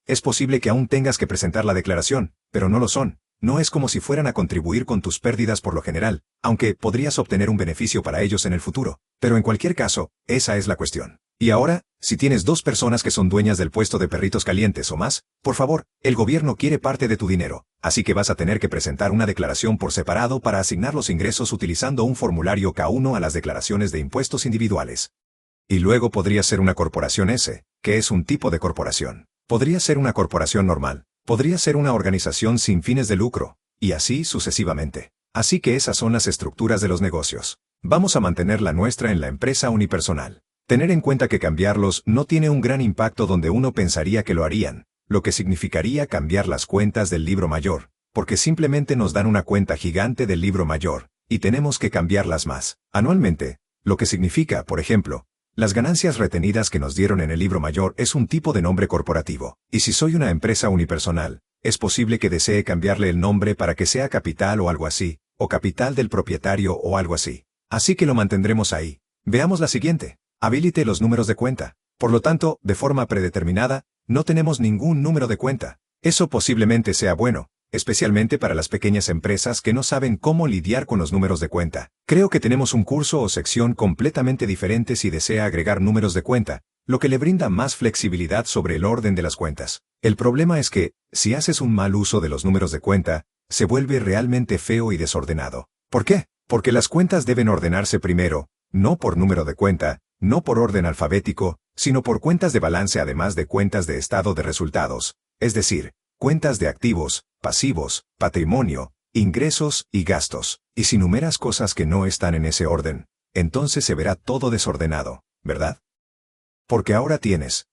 es posible que aún tengas que presentar la declaración, pero no lo son. No es como si fueran a contribuir con tus pérdidas por lo general, aunque podrías obtener un beneficio para ellos en el futuro. Pero en cualquier caso, esa es la cuestión. Y ahora, si tienes 2 personas que son dueñas del puesto de perritos calientes o más, por favor, el gobierno quiere parte de tu dinero, así que vas a tener que presentar una declaración por separado para asignar los ingresos utilizando un formulario K1 a las declaraciones de impuestos individuales. Y luego podría ser una corporación S, que es un tipo de corporación. Podría ser una corporación normal. Podría ser una organización sin fines de lucro, y así sucesivamente. Así que esas son las estructuras de los negocios. Vamos a mantener la nuestra en la empresa unipersonal. Tener en cuenta que cambiarlos no tiene un gran impacto donde uno pensaría que lo harían, lo que significaría cambiar las cuentas del libro mayor, porque simplemente nos dan una cuenta gigante del libro mayor, y tenemos que cambiarlas más anualmente, lo que significa, por ejemplo, las ganancias retenidas que nos dieron en el libro mayor es un tipo de nombre corporativo, y si soy una empresa unipersonal, es posible que desee cambiarle el nombre para que sea capital o algo así, o capital del propietario o algo así. Así que lo mantendremos ahí. Veamos la siguiente. Habilite los números de cuenta. Por lo tanto, de forma predeterminada, no tenemos ningún número de cuenta. Eso posiblemente sea bueno, especialmente para las pequeñas empresas que no saben cómo lidiar con los números de cuenta. Creo que tenemos un curso o sección completamente diferente si desea agregar números de cuenta, lo que le brinda más flexibilidad sobre el orden de las cuentas. El problema es que, si haces un mal uso de los números de cuenta, se vuelve realmente feo y desordenado. ¿Por qué? Porque las cuentas deben ordenarse primero, no por número de cuenta, no por orden alfabético, sino por cuentas de balance además de cuentas de estado de resultados, es decir, cuentas de activos, pasivos, patrimonio, ingresos y gastos. Y si numeras cosas que no están en ese orden, entonces se verá todo desordenado, ¿verdad? Porque ahora tienes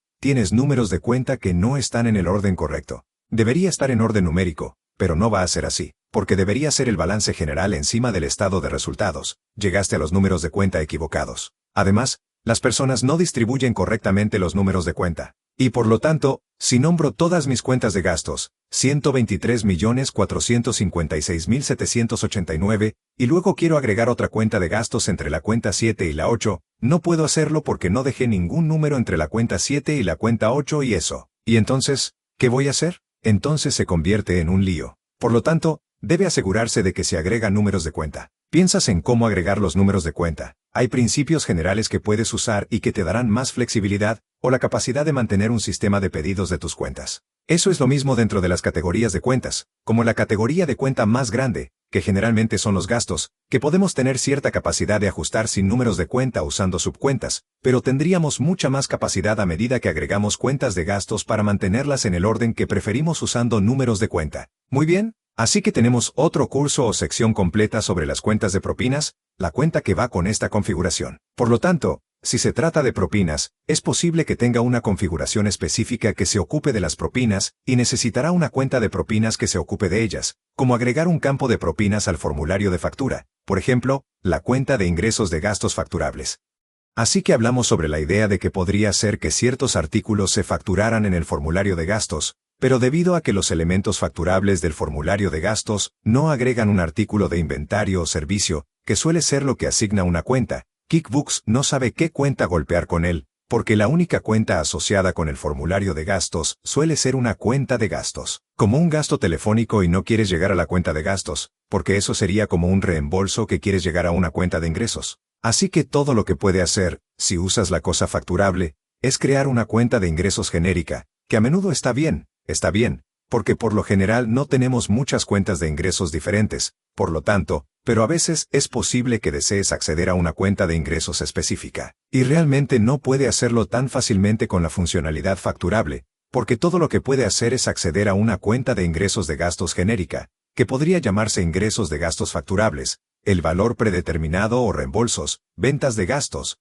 números de cuenta que no están en el orden correcto. Debería estar en orden numérico, pero no va a ser así, porque debería ser el balance general encima del estado de resultados. Llegaste a los números de cuenta equivocados. Además, las personas no distribuyen correctamente los números de cuenta. Y por lo tanto, si nombro todas mis cuentas de gastos, 123.456.789, y luego quiero agregar otra cuenta de gastos entre la cuenta 7 y la 8, no puedo hacerlo porque no dejé ningún número entre la cuenta 7 y la cuenta 8 y eso. ¿Y entonces, qué voy a hacer? Entonces se convierte en un lío. Por lo tanto, debe asegurarse de que se agrega números de cuenta. ¿Piensas en cómo agregar los números de cuenta? Hay principios generales que puedes usar y que te darán más flexibilidad, o la capacidad de mantener un sistema de pedidos de tus cuentas. Eso es lo mismo dentro de las categorías de cuentas, como la categoría de cuenta más grande, que generalmente son los gastos, que podemos tener cierta capacidad de ajustar sin números de cuenta usando subcuentas, pero tendríamos mucha más capacidad a medida que agregamos cuentas de gastos para mantenerlas en el orden que preferimos usando números de cuenta. Muy bien, así que tenemos otro curso o sección completa sobre las cuentas de propinas, la cuenta que va con esta configuración. Por lo tanto, si se trata de propinas, es posible que tenga una configuración específica que se ocupe de las propinas y necesitará una cuenta de propinas que se ocupe de ellas, como agregar un campo de propinas al formulario de factura, por ejemplo, la cuenta de ingresos de gastos facturables. Así que hablamos sobre la idea de que podría ser que ciertos artículos se facturaran en el formulario de gastos, pero debido a que los elementos facturables del formulario de gastos no agregan un artículo de inventario o servicio, que suele ser lo que asigna una cuenta, QuickBooks no sabe qué cuenta golpear con él, porque la única cuenta asociada con el formulario de gastos suele ser una cuenta de gastos, como un gasto telefónico y no quieres llegar a la cuenta de gastos, porque eso sería como un reembolso que quieres llegar a una cuenta de ingresos. Así que todo lo que puede hacer, si usas la cosa facturable, es crear una cuenta de ingresos genérica, que a menudo está bien, porque por lo general no tenemos muchas cuentas de ingresos diferentes, por lo tanto, pero a veces es posible que desees acceder a una cuenta de ingresos específica, y realmente no puede hacerlo tan fácilmente con la funcionalidad facturable, porque todo lo que puede hacer es acceder a una cuenta de ingresos de gastos genérica, que podría llamarse ingresos de gastos facturables, el valor predeterminado o reembolsos, ventas de gastos,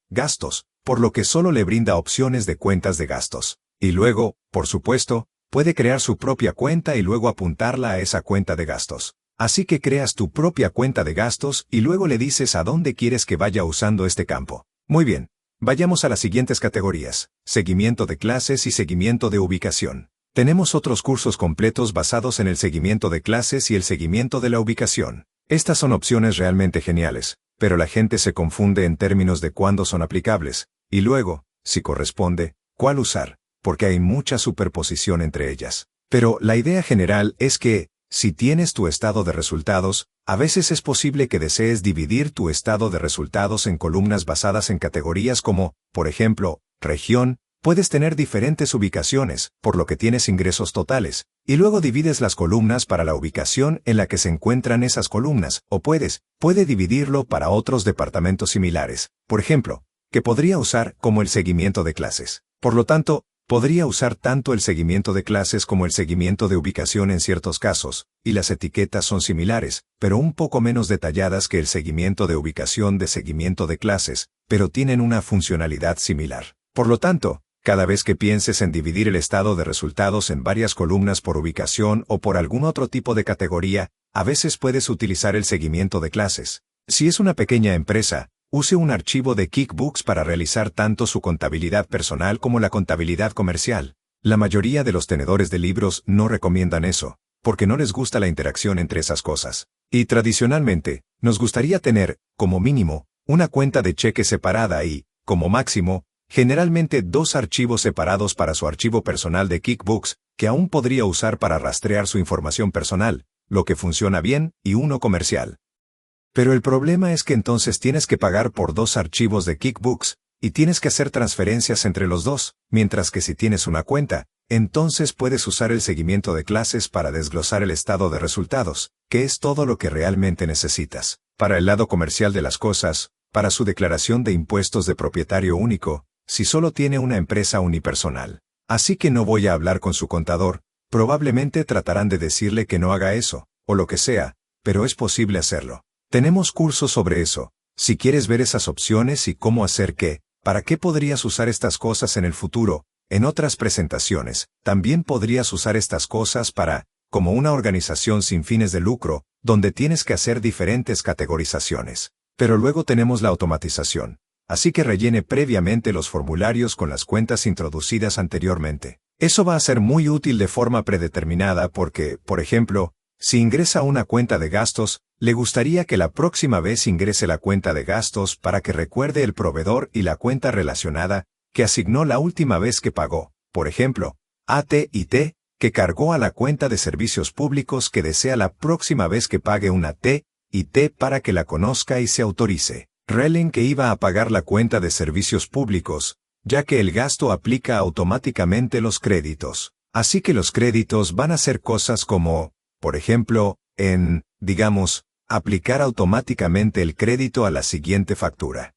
por lo que solo le brinda opciones de cuentas de gastos. Y luego, por supuesto, puede crear su propia cuenta y luego apuntarla a esa cuenta de gastos. Así que creas tu propia cuenta de gastos y luego le dices a dónde quieres que vaya usando este campo. Muy bien, vayamos a las siguientes categorías: seguimiento de clases y seguimiento de ubicación. Tenemos otros cursos completos basados en el seguimiento de clases y el seguimiento de la ubicación. Estas son opciones realmente geniales, pero la gente se confunde en términos de cuándo son aplicables, y luego, si corresponde, cuál usar, porque hay mucha superposición entre ellas. Pero la idea general es que, si tienes tu estado de resultados, a veces es posible que desees dividir tu estado de resultados en columnas basadas en categorías como, por ejemplo, región. Puedes tener diferentes ubicaciones, por lo que tienes ingresos totales, y luego divides las columnas para la ubicación en la que se encuentran esas columnas, o puede dividirlo para otros departamentos similares, por ejemplo, que podría usar como el seguimiento de clases. Por lo tanto, Podría usar tanto el seguimiento de clases como el seguimiento de ubicación en ciertos casos, y las etiquetas son similares, pero un poco menos detalladas que el seguimiento de ubicación de seguimiento de clases, pero tienen una funcionalidad similar. Por lo tanto, cada vez que pienses en dividir el estado de resultados en varias columnas por ubicación o por algún otro tipo de categoría, a veces puedes utilizar el seguimiento de clases. Si es una pequeña empresa, use un archivo de QuickBooks para realizar tanto su contabilidad personal como la contabilidad comercial. La mayoría de los tenedores de libros no recomiendan eso, porque no les gusta la interacción entre esas cosas. Y tradicionalmente, nos gustaría tener, como mínimo, una cuenta de cheque separada y, como máximo, generalmente 2 archivos separados para su archivo personal de QuickBooks, que aún podría usar para rastrear su información personal, lo que funciona bien, y uno comercial. Pero el problema es que entonces tienes que pagar por 2 archivos de QuickBooks, y tienes que hacer transferencias entre los dos, mientras que si tienes una cuenta, entonces puedes usar el seguimiento de clases para desglosar el estado de resultados, que es todo lo que realmente necesitas. Para el lado comercial de las cosas, para su declaración de impuestos de propietario único, si solo tiene una empresa unipersonal. Así que no voy a hablar con su contador, probablemente tratarán de decirle que no haga eso, o lo que sea, pero es posible hacerlo. Tenemos cursos sobre eso. Si quieres ver esas opciones y cómo hacer qué, para qué podrías usar estas cosas en el futuro, en otras presentaciones, también podrías usar estas cosas para, como una organización sin fines de lucro, donde tienes que hacer diferentes categorizaciones. Pero luego tenemos la automatización. Así que rellene previamente los formularios con las cuentas introducidas anteriormente. Eso va a ser muy útil de forma predeterminada porque, por ejemplo, si ingresa una cuenta de gastos, le gustaría que la próxima vez ingrese la cuenta de gastos para que recuerde el proveedor y la cuenta relacionada que asignó la última vez que pagó. Por ejemplo, AT&T, que cargó a la cuenta de servicios públicos que desea la próxima vez que pague una T&T para que la conozca y se autorice. Relling que iba a pagar la cuenta de servicios públicos, ya que el gasto aplica automáticamente los créditos. Así que los créditos van a ser cosas como, por ejemplo, digamos, aplicar automáticamente el crédito a la siguiente factura.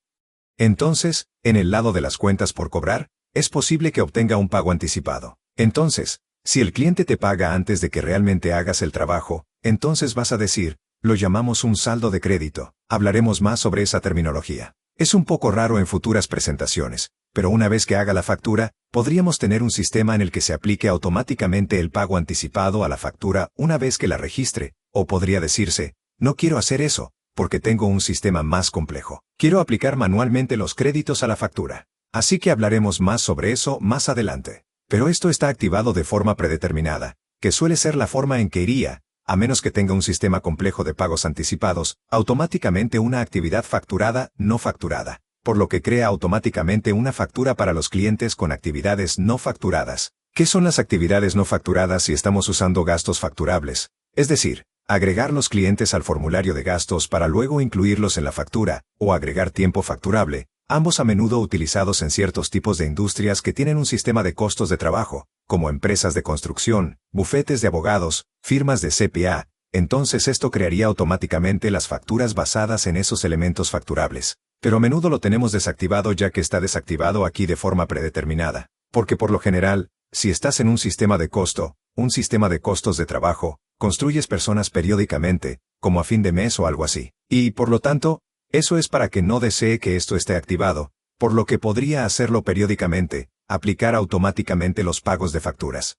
Entonces, en el lado de las cuentas por cobrar, es posible que obtenga un pago anticipado. Entonces, si el cliente te paga antes de que realmente hagas el trabajo, entonces vas a decir, lo llamamos un saldo de crédito. Hablaremos más sobre esa terminología. Es un poco raro en futuras presentaciones, pero una vez que haga la factura, podríamos tener un sistema en el que se aplique automáticamente el pago anticipado a la factura una vez que la registre, o podría decirse, no quiero hacer eso, porque tengo un sistema más complejo. Quiero aplicar manualmente los créditos a la factura. Así que hablaremos más sobre eso más adelante. Pero esto está activado de forma predeterminada, que suele ser la forma en que iría, a menos que tenga un sistema complejo de pagos anticipados, automáticamente una actividad facturada, no facturada, por lo que crea automáticamente una factura para los clientes con actividades no facturadas. ¿Qué son las actividades no facturadas si estamos usando gastos facturables? Es decir, agregar los clientes al formulario de gastos para luego incluirlos en la factura, o agregar tiempo facturable, ambos a menudo utilizados en ciertos tipos de industrias que tienen un sistema de costos de trabajo, como empresas de construcción, bufetes de abogados, firmas de CPA, entonces esto crearía automáticamente las facturas basadas en esos elementos facturables. Pero a menudo lo tenemos desactivado ya que está desactivado aquí de forma predeterminada, porque por lo general, si estás en un sistema de costos de trabajo, construyes personas periódicamente, como a fin de mes o algo así. Y, por lo tanto, eso es para que no desee que esto esté activado, por lo que podría hacerlo periódicamente, aplicar automáticamente los pagos de facturas.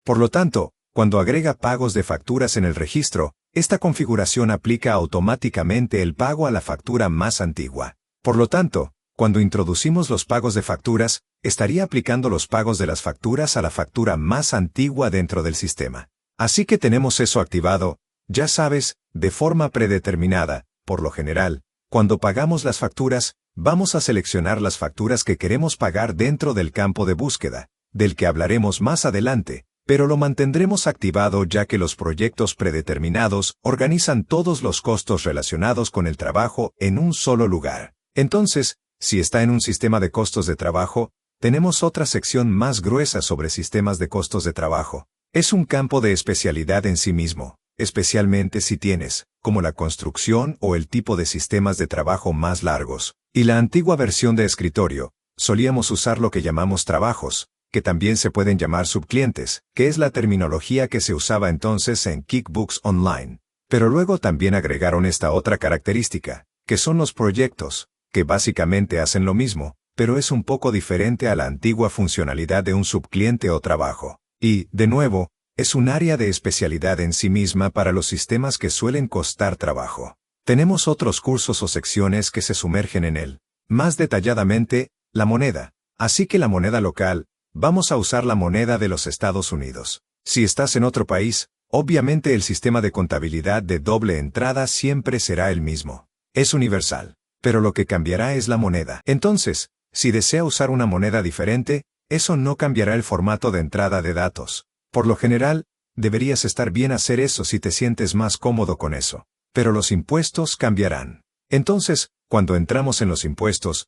Por lo tanto, cuando agrega pagos de facturas en el registro, esta configuración aplica automáticamente el pago a la factura más antigua. Por lo tanto, cuando introducimos los pagos de facturas, estaría aplicando los pagos de las facturas a la factura más antigua dentro del sistema. Así que tenemos eso activado, ya sabes, de forma predeterminada. Por lo general, cuando pagamos las facturas, vamos a seleccionar las facturas que queremos pagar dentro del campo de búsqueda, del que hablaremos más adelante, pero lo mantendremos activado ya que los proyectos predeterminados organizan todos los costos relacionados con el trabajo en un solo lugar. Entonces, si está en un sistema de costos de trabajo, tenemos otra sección más gruesa sobre sistemas de costos de trabajo. Es un campo de especialidad en sí mismo, especialmente si tienes, como la construcción o el tipo de sistemas de trabajo más largos. Y la antigua versión de escritorio, solíamos usar lo que llamamos trabajos, que también se pueden llamar subclientes, que es la terminología que se usaba entonces en QuickBooks Online. Pero luego también agregaron esta otra característica, que son los proyectos, que básicamente hacen lo mismo, pero es un poco diferente a la antigua funcionalidad de un subcliente o trabajo. Y, de nuevo, es un área de especialidad en sí misma para los sistemas que suelen costar trabajo. Tenemos otros cursos o secciones que se sumergen en él. Más detalladamente, la moneda. Así que la moneda local, vamos a usar la moneda de los Estados Unidos. Si estás en otro país, obviamente el sistema de contabilidad de doble entrada siempre será el mismo. Es universal. Pero lo que cambiará es la moneda. Entonces, si desea usar una moneda diferente, eso no cambiará el formato de entrada de datos. Por lo general, deberías estar bien hacer eso si te sientes más cómodo con eso. Pero los impuestos cambiarán. Entonces, cuando entramos en los impuestos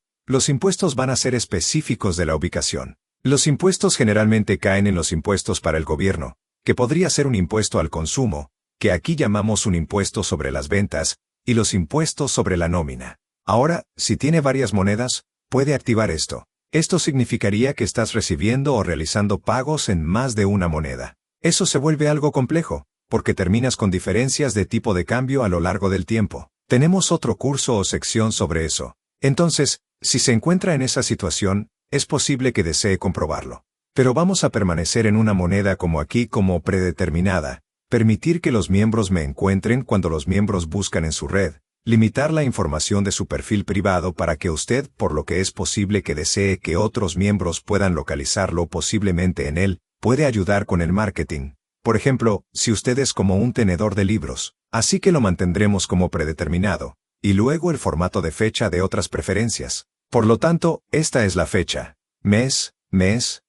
van a ser específicos de la ubicación. Los impuestos generalmente caen en los impuestos para el gobierno, que podría ser un impuesto al consumo, que aquí llamamos un impuesto sobre las ventas, y los impuestos sobre la nómina. Ahora, si tiene varias monedas, puede activar esto. Esto significaría que estás recibiendo o realizando pagos en más de una moneda. Eso se vuelve algo complejo, porque terminas con diferencias de tipo de cambio a lo largo del tiempo. Tenemos otro curso o sección sobre eso. Entonces, si se encuentra en esa situación, es posible que desee comprobarlo. Pero vamos a permanecer en una moneda como aquí como predeterminada, permitir que los miembros me encuentren cuando los miembros buscan en su red, limitar la información de su perfil privado para que usted, por lo que es posible que desee que otros miembros puedan localizarlo posiblemente en él, puede ayudar con el marketing. Por ejemplo, si usted es como un tenedor de libros, así que lo mantendremos como predeterminado, y luego el formato de fecha de otras preferencias. Por lo tanto, esta es la fecha. Mes,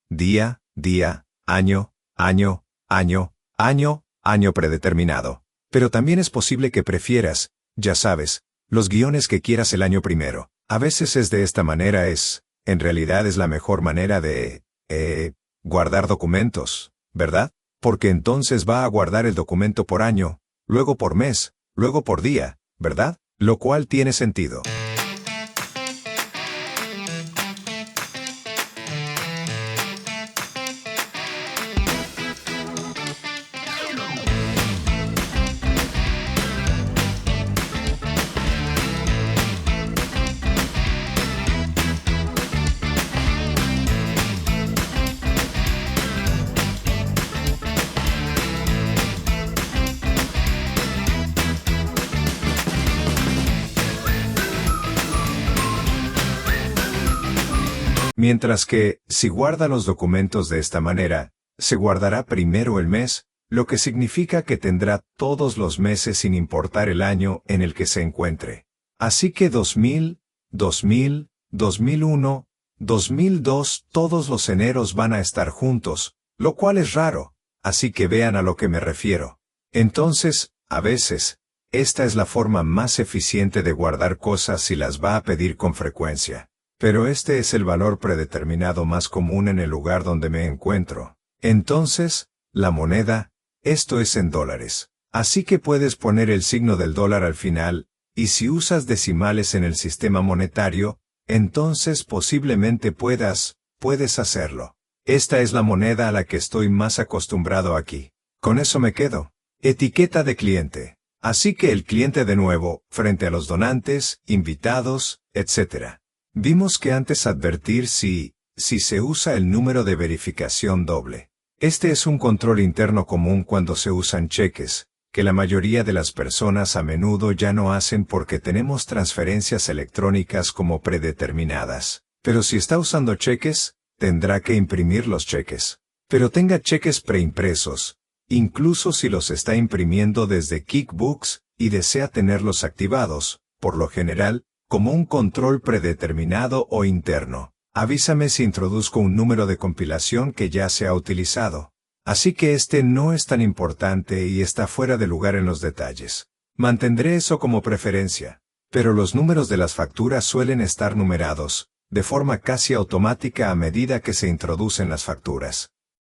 día, año, año predeterminado. Pero también es posible que prefieras, ya sabes, los guiones que quieras el año primero. A veces es de esta manera en realidad es la mejor manera de, guardar documentos, ¿verdad? Porque entonces va a guardar el documento por año, luego por mes, luego por día, ¿verdad? Lo cual tiene sentido. Mientras que, si guarda los documentos de esta manera, se guardará primero el mes, lo que significa que tendrá todos los meses sin importar el año en el que se encuentre. Así que 2000, 2001, 2002, todos los eneros van a estar juntos, lo cual es raro, así que vean a lo que me refiero. Entonces, a veces, esta es la forma más eficiente de guardar cosas si las va a pedir con frecuencia. Pero este es el valor predeterminado más común en el lugar donde me encuentro. Entonces, la moneda, esto es en dólares. Así que puedes poner el signo del dólar al final, y si usas decimales en el sistema monetario, entonces posiblemente puedes hacerlo. Esta es la moneda a la que estoy más acostumbrado aquí. Con eso me quedo. Etiqueta de cliente. Así que el cliente de nuevo, frente a los donantes, invitados, etc. Vimos que antes advertir si se usa el número de verificación doble. Este es un control interno común cuando se usan cheques, que la mayoría de las personas a menudo ya no hacen porque tenemos transferencias electrónicas como predeterminadas. Pero si está usando cheques, tendrá que imprimir los cheques. Pero tenga cheques preimpresos, incluso si los está imprimiendo desde QuickBooks y desea tenerlos activados, por lo general, como un control predeterminado o interno. Avísame si introduzco un número de compilación que ya se ha utilizado. Así que este no es tan importante y está fuera de lugar en los detalles. Mantendré eso como preferencia. Pero los números de las facturas suelen estar numerados, de forma casi automática a medida que se introducen las facturas.